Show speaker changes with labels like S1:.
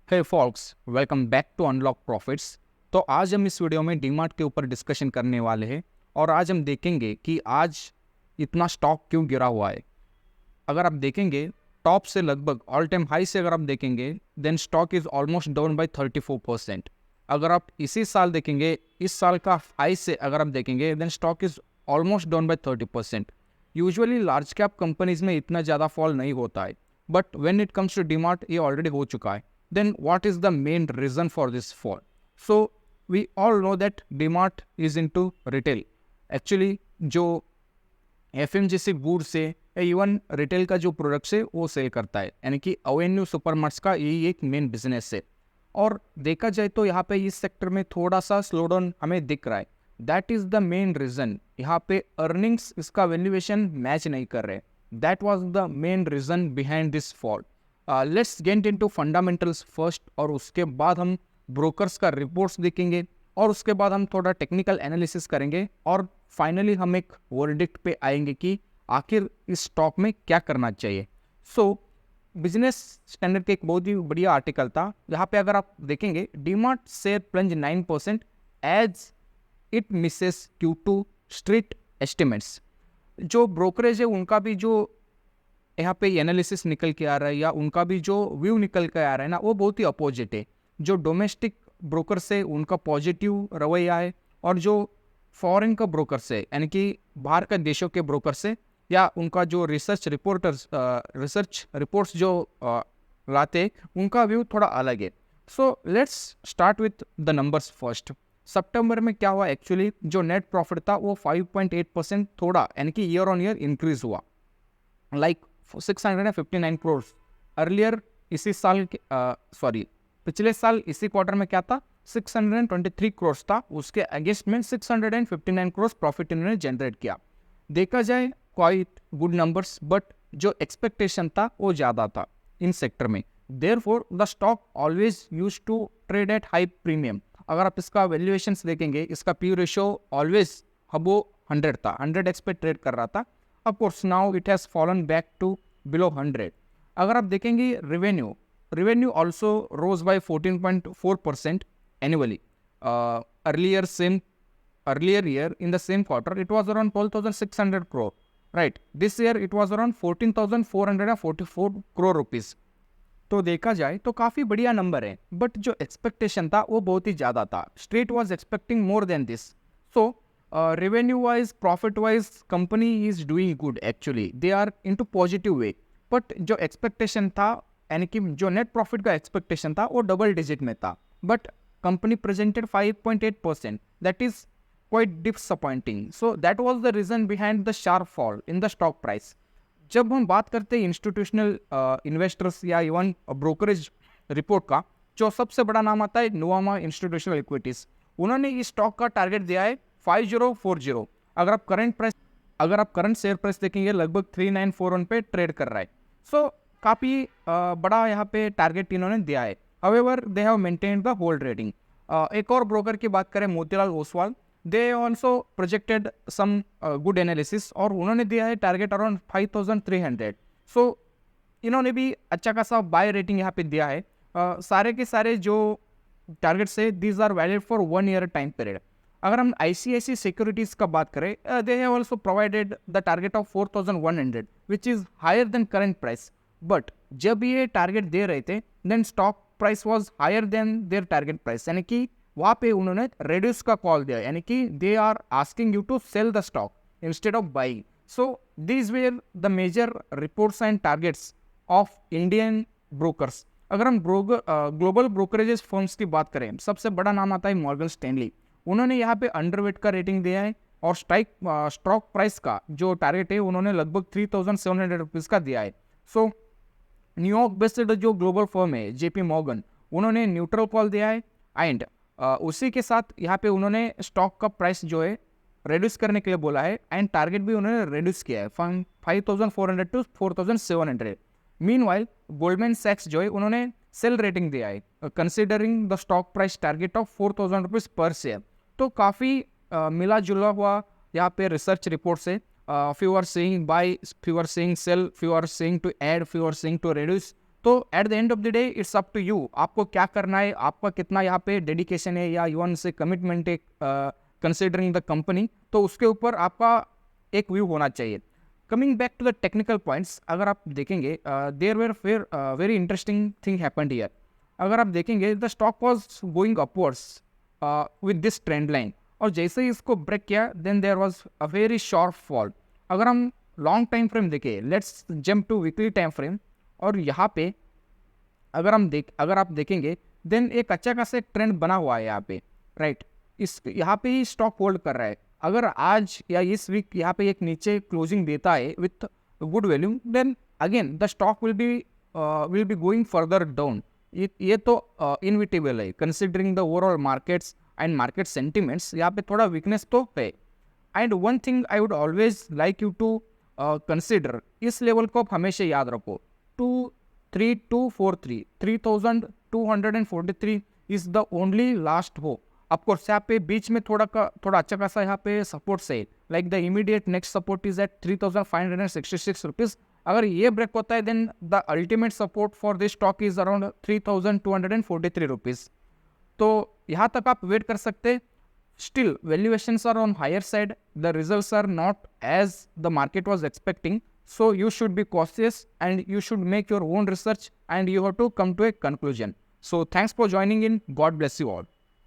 S1: Hey folks, welcome back to unlock profits. तो आज हम इस वीडियो में डीमार्ट के ऊपर डिस्कशन करने वाले हैं और आज हम देखेंगे कि आज इतना स्टॉक क्यों गिरा हुआ है। अगर आप देखेंगे टॉप से लगभग ऑल टाइम हाई से अगर आप देखेंगे then stock is almost down by 34%। अगर आप इसी साल देखेंगे, इस साल का हाई से अगर आप देखेंगे then stock is almost down by 30%। Usually large cap companies में इतना ज़्यादा फॉल नहीं होता है, but when it comes to DMart ये ऑलरेडी हो चुका है। Then what is the main reason for this fall? So we all know that DMart is into retail. Actually जो FMGC गुड से इवन रिटेल का जो प्रोडक्ट्स है वो सेल करता है, यानी कि अवेन्यू सुपरमार्ट्स का यही एक मेन बिजनेस है। और देखा जाए तो यहाँ पे इस सेक्टर में थोड़ा सा स्लोडाउन हमें दिख रहा है। That is the main reason. यहाँ पे अर्निंग्स इसका वैल्यूएशन मैच नहीं कर रहे। That was the main reason behind this fall. Let's get into fundamentals first, और उसके बाद हम ब्रोकर्स का रिपोर्ट्स देखेंगे और उसके बाद हम थोड़ा टेक्निकल एनालिसिस करेंगे और फाइनली हम एक वर्डिक्ट पे आएंगे कि आखिर इस स्टॉक में क्या करना चाहिए। सो बिजनेस स्टैंडर्ड के एक बहुत ही बढ़िया आर्टिकल था जहाँ पे अगर आप देखेंगे DMart share plunge 9% as it misses Q2 street estimates. जो ब्रोकरेज है उनका भी जो यहाँ पे एनालिसिस निकल के आ रहा है या उनका भी जो व्यू निकल के आ रहा है ना, वो बहुत ही अपोजिट है। जो डोमेस्टिक ब्रोकर से उनका पॉजिटिव रवैया है और जो फॉरेन का ब्रोकर से यानी कि बाहर के देशों के ब्रोकर से या उनका जो रिसर्च रिपोर्ट्स जो लाते उनका व्यू थोड़ा अलग है। So let's start with the numbers first. सितंबर में क्या हुआ एक्चुअली, जो नेट प्रॉफिट था वो 5.8% थोड़ा यानी कि ईयर ऑन ईयर इंक्रीज हुआ, लाइक 659 करोड़। अर्लियर इसी साल पिछले साल इसी क्वार्टर में क्या था, 623 करोड़ था। उसके अगेंस्ट में 659 करोड़ प्रॉफिट इन्होंने जनरेट किया। देखा जाए क्वाइट गुड नंबर्स, बट जो एक्सपेक्टेशन था वो ज़्यादा था इन सेक्टर में। Therefore the stock always used to trade at high premium. अगर आप इसका वैल्यूएशंस देखेंगे, इसका पी रेशियो ऑलवेज अबो 100 था, 100x पे ट्रेड कर रहा था। Of course, now it has fallen back to below 100. अगर आप देखेंगे revenue also rose by 14.4% annually. Earlier year in the same quarter it was around 12,600 crore. Right. This year it was around 14,444 crore rupees. तो देखा जाए तो काफ़ी बढ़िया number है, बट जो एक्सपेक्टेशन था वो बहुत ही ज़्यादा था। Street was expecting more than this. So revenue wise, profit wise company is doing good actually, they are into positive way। but जो expectation था यानी कि जो net profit का expectation था वो double digit में था, but company presented 5.8%, that is quite disappointing। so that was the reason behind the sharp fall in the stock price। जब हम बात करते हैं इंस्टीट्यूशनल इन्वेस्टर्स या इवन ब्रोकरेज रिपोर्ट का, जो सबसे बड़ा नाम आता है नोवामा इंस्टीट्यूशनल इक्विटीज, उन्होंने इस स्टॉक का टारगेट दिया है 5040। अगर आप करंट शेयर प्राइस देखेंगे लगभग 3941 पे ट्रेड कर रहा है। सो काफ़ी बड़ा यहाँ पे टारगेट इन्होंने दिया है। However they have maintained the hold rating. एक और ब्रोकर की बात करें Motilal Oswal, they also projected some good analysis और उन्होंने दिया है टारगेट अराउंड 5300। सो इन्होंने भी अच्छा खासा बाय रेटिंग यहाँ पे दिया है। सारे के सारे जो टारगेट्स है these are valid for 1 year time period. अगर हम ICICI सिक्योरिटीज का बात करें, they have also provided the target of 4100 which is higher than current price. But जब ये टारगेट दे रहे थे then stock price was higher than their target price, यानी कि वहाँ पे उन्होंने रेड्यूस का कॉल दिया, यानी कि they are asking you to sell the stock instead of buying. So these were the major reports and targets of Indian brokers. अगर हम ग्लोबल ब्रोकरेजेस फर्म्स की बात करें, सबसे बड़ा नाम आता है मॉर्गन स्टैनली। उन्होंने यहाँ पे अंडरवेट का रेटिंग दिया है और स्टॉक प्राइस का जो टारगेट है उन्होंने लगभग 3700 रुपीज़ का दिया है। सो न्यूयॉर्क बेस्ड जो ग्लोबल फर्म है JP मॉर्गन, उन्होंने न्यूट्रल कॉल दिया है एंड उसी के साथ यहाँ पे उन्होंने स्टॉक का प्राइस जो है रेड्यूस करने के लिए बोला है एंड टारगेट भी उन्होंने रेड्यूस किया है फ्रॉम 5400 टू 4700। मीनवाइल गोल्डमैन सैक्स जो है उन्होंने सेल रेटिंग दिया है considering the stock price target of 4000 rupees पर शेयर। तो काफ़ी मिला जुला हुआ यहाँ पे रिसर्च रिपोर्ट से few are saying buy, few are saying sell, few are saying to add, few are saying to reduce। तो at the end of the day it's up to you, आपको क्या करना है, आपका कितना यहाँ पे डेडिकेशन है या इवन से कमिटमेंट है कंसिडरिंग द कंपनी, तो उसके ऊपर आपका एक व्यू होना चाहिए. Coming back to the technical points, अगर आप देखेंगे there were very interesting thing happened here. अगर आप देखेंगे the stock was going upwards with this trend line, और जैसे ही इसको ब्रेक किया then there was a very short fall. अगर हम लॉन्ग टाइम फ्रेम देखें, let's jump to weekly time frame, और यहाँ पे अगर आप देखेंगे देन एक अच्छा खासा एक ट्रेंड बना हुआ है यहाँ पे, राइट. इस यहाँ पे ही स्टॉक होल्ड कर रहा है. अगर आज या इस वीक यहाँ पे एक नीचे क्लोजिंग देता है with good value, then again the stock will be going further down. ये तो इनविटेबल है considering the overall markets and market sentiments. यहाँ पे थोड़ा वीकनेस तो है. And one thing I would always like you to consider, इस level को आप हमेशा याद रखो, 3243 3243 is the only last hope. Of course यहाँ पे बीच में थोड़ा अच्छा खासा यहाँ पे सपोर्ट है, like the immediate next support is at 3566 rupees. अगर ये ब्रेक होता है then the ultimate support for this stock is around 3243 rupees. तो यहाँ तक आप वेट कर सकते. Still valuations are on higher side, the results are not as the market was expecting. So you should be cautious and you should make your own research and you have to come to a conclusion. So thanks for joining in. God bless you all.